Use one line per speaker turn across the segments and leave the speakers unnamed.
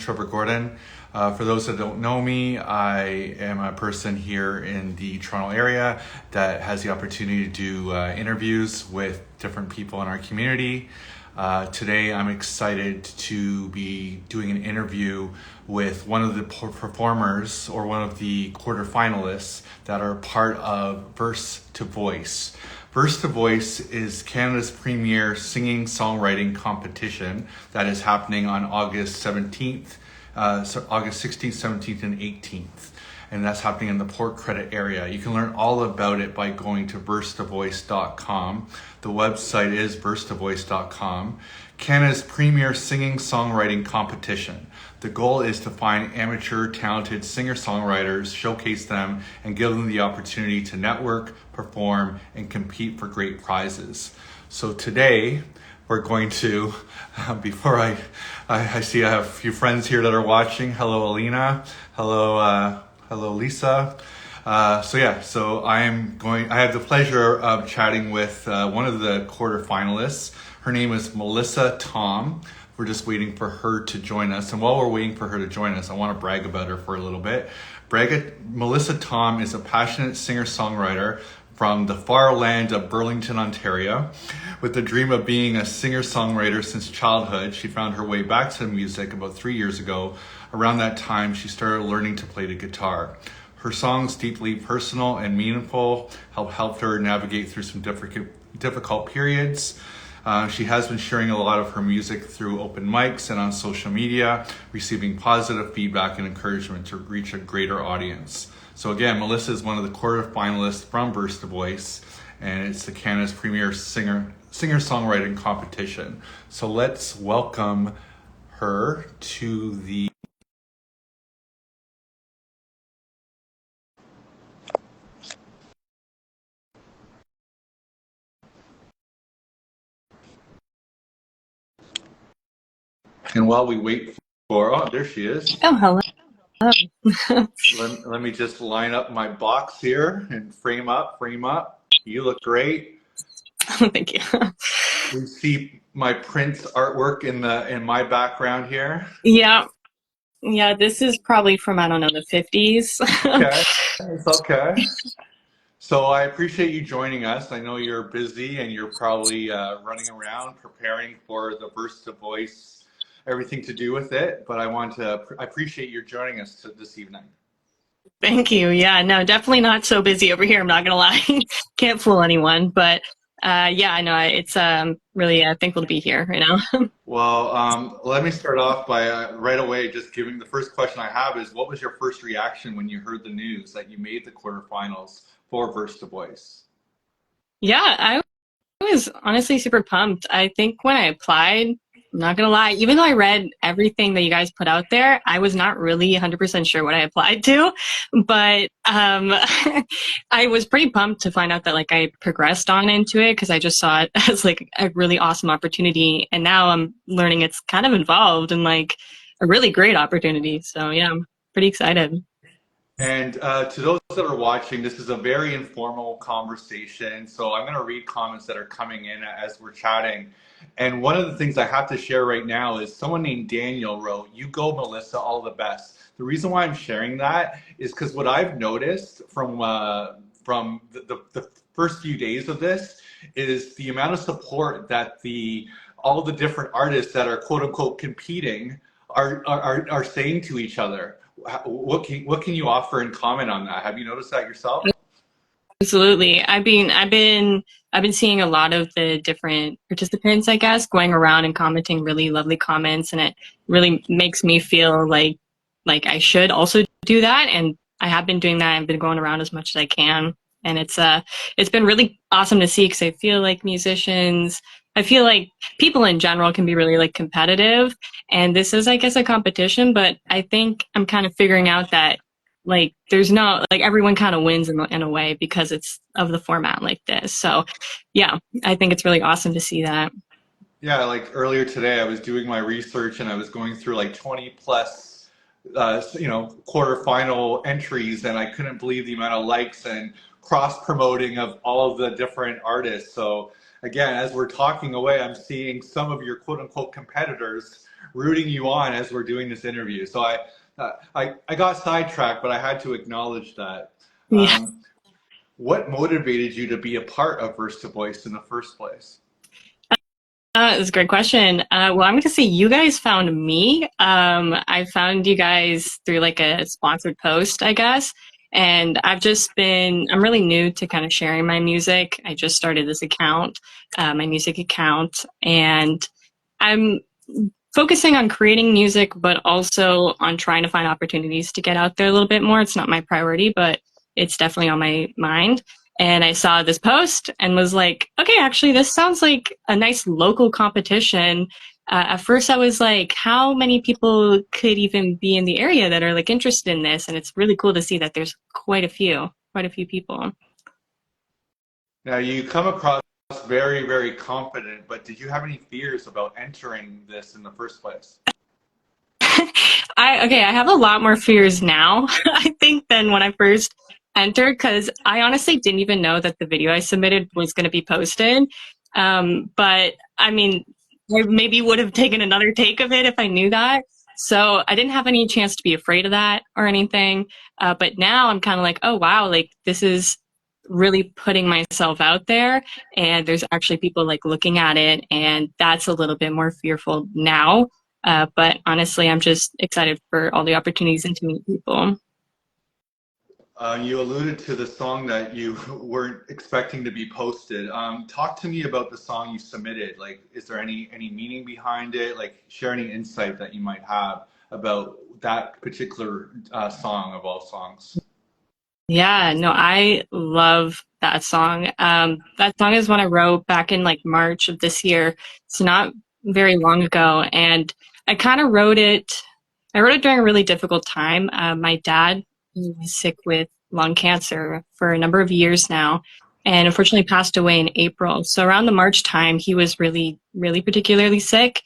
Trevor Gordon. For those that don't know me, I am a person here in the Toronto area that has the opportunity to do interviews with different people in our community. Today I'm excited to be doing an interview with one of the performers or one of the quarterfinalists that are part of Verse to Voice. Verse to Voice is Canada's premier singing songwriting competition that is happening on August 17th, August 16th, 17th, and 18th. And that's happening in the Port Credit area. You can learn all about it by going to versetovoice.com. The website is versetovoice.com. Canada's premier singing songwriting competition. The goal is to find amateur talented singer-songwriters, showcase them, and give them the opportunity to network, perform, and compete for great prizes. So today, we're going to, before I see I have a few friends here that are watching. Hello, Alina. Hello, Lisa. So I have the pleasure of chatting with one of the quarterfinalists. Her name is Mylissa Tom. We're just waiting for her to join us. And while we're waiting for her to join us, I want to brag about her for a little bit. Mylissa Tom is a passionate singer-songwriter from the far land of Burlington, Ontario. With the dream of being a singer-songwriter since childhood, she found her way back to music about 3 years ago. Around that time, she started learning to play the guitar. Her songs, deeply personal and meaningful, helped her navigate through some difficult periods. She has been sharing a lot of her music through open mics and on social media, receiving positive feedback and encouragement to reach a greater audience. So again, Mylissa is one of the quarterfinalists from Verse to Voice, and it's the Canada's premier singer-songwriting competition. So let's welcome her to the And while we wait for, there she is.
Oh, hello.
Let me just line up my box here and frame up. You look great.
Thank you.
We see my Prince artwork in my background here.
Yeah. This is probably from, I don't know, the 50s.
Okay, it's okay. So I appreciate you joining us. I know you're busy and you're probably running around preparing for the Verse to Voice, everything to do with it. But I appreciate you joining us this evening.
Thank you. Yeah, no, definitely not so busy over here. I'm not gonna lie. Can't fool anyone. But I know it's really thankful to be here.
Well, let me start off by right away just giving the first question I have is, what was your first reaction when you heard the news that you made the quarterfinals for Verse to Voice?
Yeah, I was honestly super pumped. I think when I applied, I'm not gonna lie, even though I read everything that you guys put out there, I was not really 100% sure what I applied to. But I was pretty pumped to find out that like I progressed on into it because I just saw it as like a really awesome opportunity. And now I'm learning it's kind of involved in like a really great opportunity. So yeah, I'm pretty excited.
And to those that are watching, this is a very informal conversation. So I'm going to read comments that are coming in as we're chatting. And one of the things I have to share right now is someone named Daniel wrote, "You go, Mylissa, all the best." The reason why I'm sharing that is because what I've noticed from the first few days of this is the amount of support that all the different artists that are quote unquote competing are saying to each other. What can you offer and comment on that? Have you noticed that yourself?
Absolutely. I've been seeing a lot of the different participants, I guess, going around and commenting really lovely comments, and it really makes me feel like I should also do that. And I have been doing that. I've been going around as much as I can, and it's been really awesome to see because I feel like people in general can be really like competitive, and this is, I guess, a competition. But I think I'm kind of figuring out that like there's no like everyone kind of wins in a way because it's of the format like this. So yeah, I think it's really awesome to see that.
Yeah, like earlier today, I was doing my research and I was going through like 20 plus, quarterfinal entries, and I couldn't believe the amount of likes and cross promoting of all of the different artists. So again, as we're talking away, I'm seeing some of your quote unquote competitors rooting you on as we're doing this interview. So I got sidetracked, but I had to acknowledge that.
Yeah.
What motivated you to be a part of Verse to Voice in the first place?
That's a great question. Well, I'm going to say you guys found me. I found you guys through like a sponsored post, I guess. And I'm really new to kind of sharing my music. I just started this account, my music account, and I'm focusing on creating music, but also on trying to find opportunities to get out there a little bit more. It's not my priority, but it's definitely on my mind. And I saw this post and was like, okay, actually, this sounds like a nice local competition. At first, I was like, how many people could even be in the area that are like interested in this? And it's really cool to see that there's quite a few people.
Now, you come across very, very confident, but did you have any fears about entering this in the first place?
I have a lot more fears now, I think, than when I first entered, because I honestly didn't even know that the video I submitted was going to be posted. But I mean, I maybe would have taken another take of it if I knew that. So I didn't have any chance to be afraid of that or anything. But now I'm kind of like, oh wow, like this is really putting myself out there, and there's actually people like looking at it, and that's a little bit more fearful now. But honestly, I'm just excited for all the opportunities and to meet people.
You alluded to the song that you weren't expecting to be posted. Talk to me about the song you submitted. Like, is there any meaning behind it? Like, share any insight that you might have about that particular song of all songs.
Yeah, no, I love that song. That song is one I wrote back in like March of this year. It's not very long ago, and I kind of wrote it. I wrote it during a really difficult time. My dad was sick with lung cancer for a number of years now, and unfortunately passed away in April. So around the March time, he was really, really particularly sick,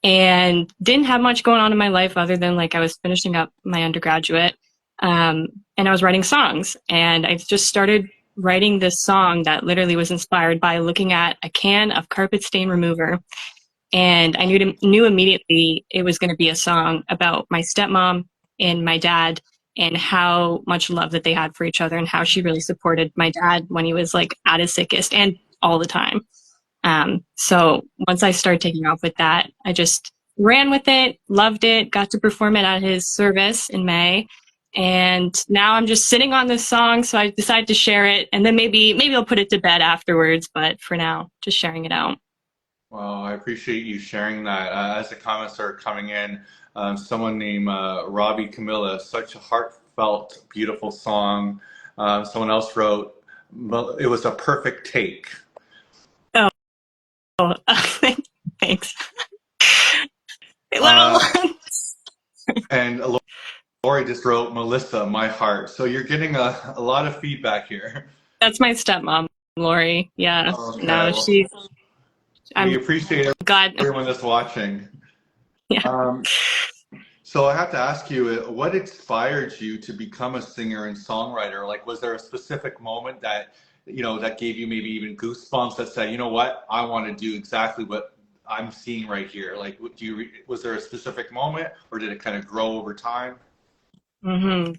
and didn't have much going on in my life other than like I was finishing up my undergraduate, um, and I was writing songs, and I just started writing this song that literally was inspired by looking at a can of carpet stain remover, and I knew immediately it was going to be a song about my stepmom and my dad, and how much love that they had for each other, and how she really supported my dad when he was like at his sickest and all the time. So once I started taking off with that, I just ran with it, loved it, got to perform it at his service in May. And now I'm just sitting on this song, so I decided to share it, and then maybe I'll put it to bed afterwards. But for now, just sharing it out.
Well, I appreciate you sharing that. As the comments are coming in, someone named Robbie Camilla, such a heartfelt, beautiful song. Someone else wrote, "Well, it was a perfect take."
Oh, thanks. Well,
Uh, and Lori just wrote, "Melissa, my heart." So you're getting a lot of feedback here.
that's my stepmom, Lori. Yeah,
Okay,
no,
well, we
I'm
appreciate
glad.
everyone that's watching.
Yeah.
Um, So I have to ask you, what inspired you to become a singer and songwriter? Like, was there a specific moment that, that gave you maybe even goosebumps that said, you know what, I want to do exactly what I'm seeing right here? Like, was there a specific moment, or did it kind of grow over time?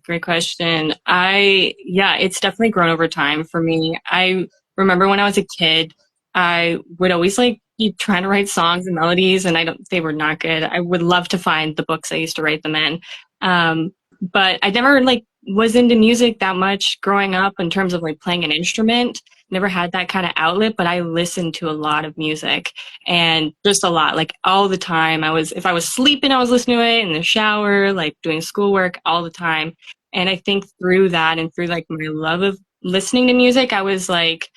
Great question. Yeah, it's definitely grown over time for me. I remember when I was a kid, I would always like be trying to write songs and melodies, and they were not good. I would love to find the books I used to write them in. But I never like was into music that much growing up in terms of like playing an instrument. Never had that kind of outlet, but I listened to a lot of music, and just a lot, like all the time. If I was sleeping, I was listening to it in the shower, like doing schoolwork all the time. And I think through that and through like my love of listening to music, I was like,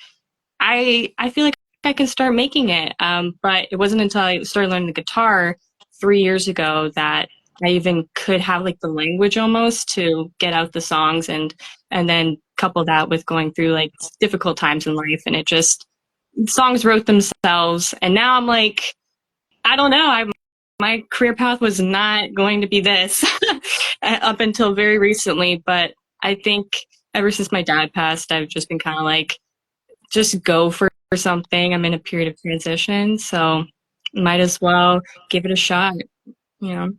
I feel like I can start making it. But it wasn't until I started learning the guitar 3 years ago that I even could have like the language almost to get out the songs, and then couple that with going through like difficult times in life, and it just songs wrote themselves. And now I'm like, I don't know. My career path was not going to be this up until very recently, but I think ever since my dad passed, I've just been kind of like, just go for something. I'm in a period of transition, so might as well give it a shot. you know.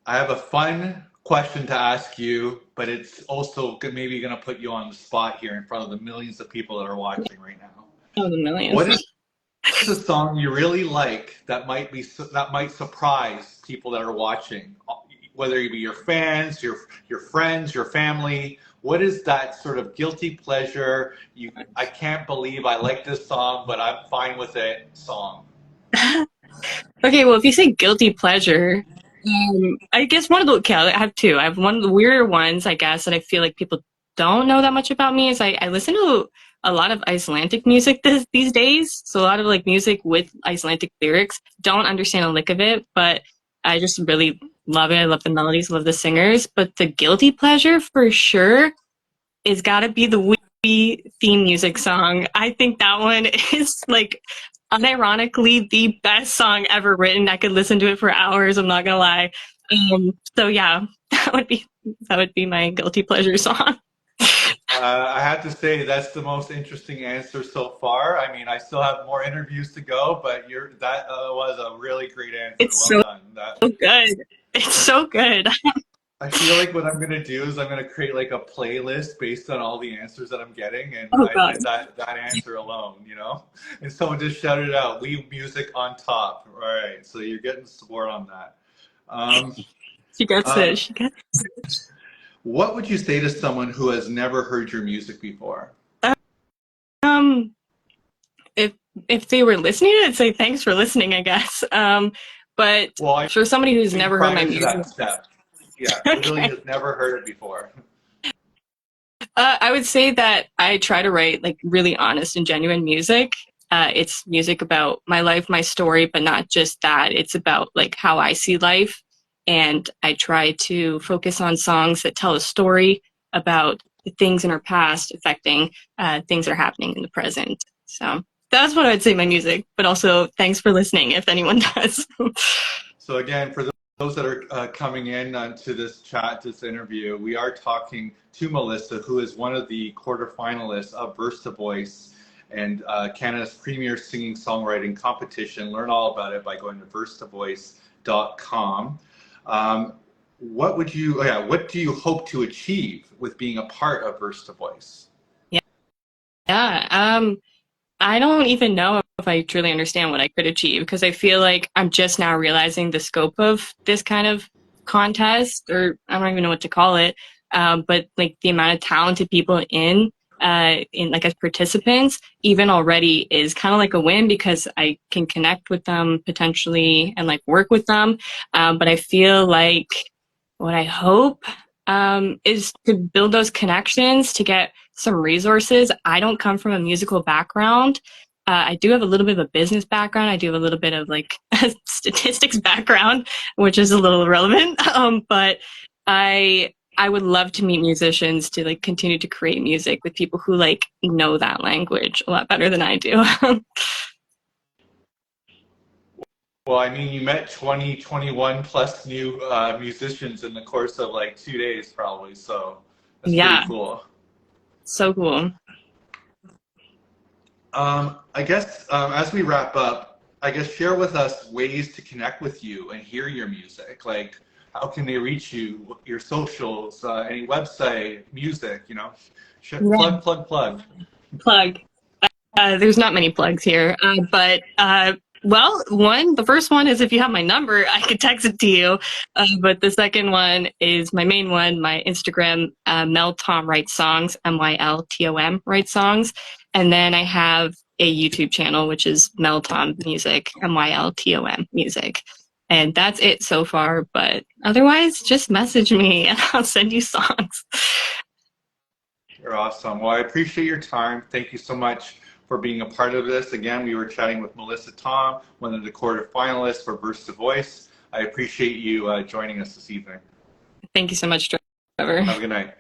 I have a fun question to ask you, but it's also maybe going to put you on the spot here in front of the millions of people that are watching right now.
Oh, the millions.
What is a song you really like that might surprise people that are watching, whether it be your fans, your friends, your family? What is that sort of guilty pleasure? I can't believe I like this song, but I'm fine with it song.
Okay, well, if you say guilty pleasure, I guess one of the, okay, I have two. I have one of the weirder ones, I guess, that I feel like people don't know that much about me is I listen to a lot of Icelandic music these days. So a lot of like music with Icelandic lyrics. Don't understand a lick of it, but I just really love it. I love the melodies, love the singers. But the guilty pleasure for sure is gotta be the Wii theme music song. I think that one is like unironically the best song ever written. I could listen to it for hours. I'm not gonna lie. So yeah, that would be my guilty pleasure song.
I have to say that's the most interesting answer so far. I mean, I still have more interviews to go, but that was a really great answer.
It's
Well
so
done.
good. It's so good.
I feel like what I'm gonna do is I'm gonna create like a playlist based on all the answers that I'm getting, and
Oh god.
that answer alone, you know. And someone just shouted out, "Leave music on top." All right, so you're getting support on that. Um,
She gets it.
um,
She gets
what would you say to someone who has never heard your music before?
um if if they were listening, I'd say thanks for listening, I guess. But
Well, I
for somebody who's
mean,
never heard my
prior to
music,
that step, yeah, literally
okay.
has never heard it before.
I would say that I try to write like really honest and genuine music. It's music about my life, my story, but not just that. It's about like how I see life. And I try to focus on songs that tell a story about the things in our past affecting things that are happening in the present. So that's what I'd say my music, but also thanks for listening if anyone does.
So again, for those that are coming in to this chat, this interview, we are talking to Mylissa, who is one of the quarterfinalists of Verse to Voice and Canada's premier singing songwriting competition. Learn all about it by going to versetovoice.com. What do you hope to achieve with being a part of Verse to Voice?
Yeah. I don't even know if I truly understand what I could achieve because I feel like I'm just now realizing the scope of this kind of contest, or I don't even know what to call it. But like the amount of talented people in like as participants, even already is kind of like a win because I can connect with them potentially and like work with them. But I feel like what I hope is to build those connections to get some resources. I don't come from a musical background. I do have a little bit of a business background. I do have a little bit of like a statistics background, which is a little irrelevant. But I would love to meet musicians to like continue to create music with people who like know that language a lot better than I do.
Well, I mean, you met 20, 21 plus new musicians in the course of like 2 days, probably. So that's pretty
Yeah,
cool.
so cool.
I guess as we wrap up, I guess share with us ways to connect with you and hear your music. Like, how can they reach you? Your socials, any website, music. You know,
Yeah.
plug.
Plug. There's not many plugs here, but well, the first one is if you have my number, I could text it to you. But the second one is my main one, my Instagram, Mel Tom Writes Songs, Myltom Writes Songs, and then I have a YouTube channel which is Mel Tom Music, Myltom Music. And that's it so far, but otherwise just message me and I'll send you songs.
You're awesome. Well, I appreciate your time. Thank you so much for being a part of this. Again, we were chatting with Mylissa Tom, one of the quarterfinalists for Verse to Voice. I appreciate you joining us this evening.
Thank you so much, Trevor.
Have a good night.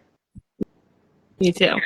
You too.